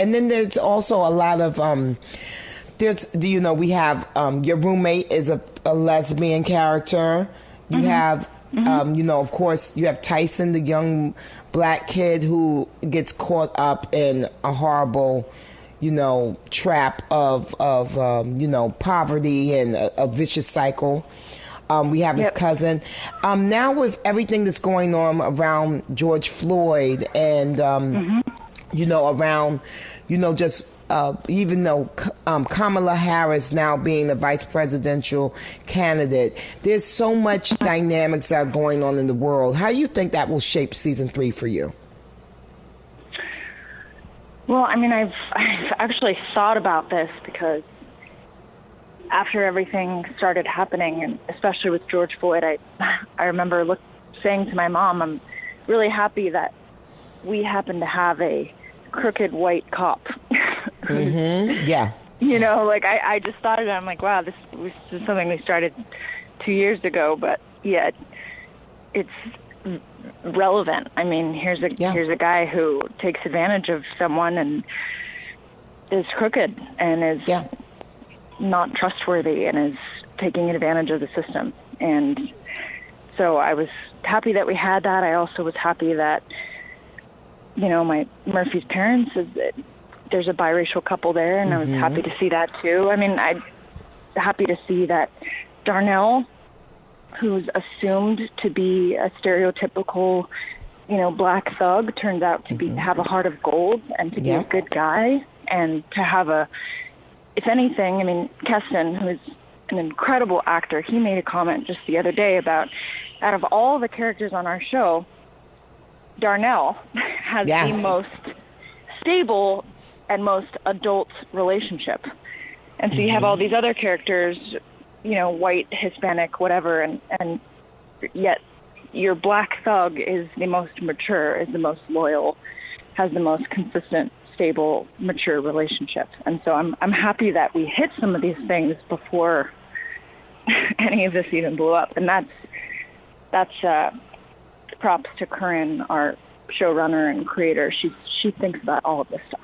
and then there's also a lot of we have your roommate is a lesbian character. You have of course you have Tyson, the young black kid who gets caught up in a horrible trap of poverty and a vicious cycle. We have his cousin. Now with everything that's going on around George Floyd and around just even though Kamala Harris now being the vice presidential candidate, there's so much dynamics that are going on in the world. How do you think that will shape season 3 for you? Well, I mean, I've actually thought about this because after everything started happening, and especially with George Floyd, I remember saying to my mom, I'm really happy that we happen to have a crooked white cop. Yeah. I just thought of it. I'm like, wow, this is something we started 2 years ago, but yet it's relevant. I mean, here's a guy who takes advantage of someone and is crooked and is not trustworthy and is taking advantage of the system. And so I was happy that we had that. I also was happy that my Murphy's parents there's a biracial couple there, and I was happy to see that too. I mean, I'm happy to see that Darnell, who's assumed to be a stereotypical, black thug, turns out to have a heart of gold and to be a good guy, and to have if anything, I mean, Keston, who is an incredible actor, he made a comment just the other day about, out of all the characters on our show, Darnell has the most stable and most adult relationship. And so you have all these other characters, white, Hispanic, whatever, and yet your black thug is the most mature, is the most loyal, has the most consistent, stable, mature relationship. And so I'm happy that we hit some of these things before any of this even blew up. And that's props to Corinne, our showrunner and creator. She thinks about all of this stuff.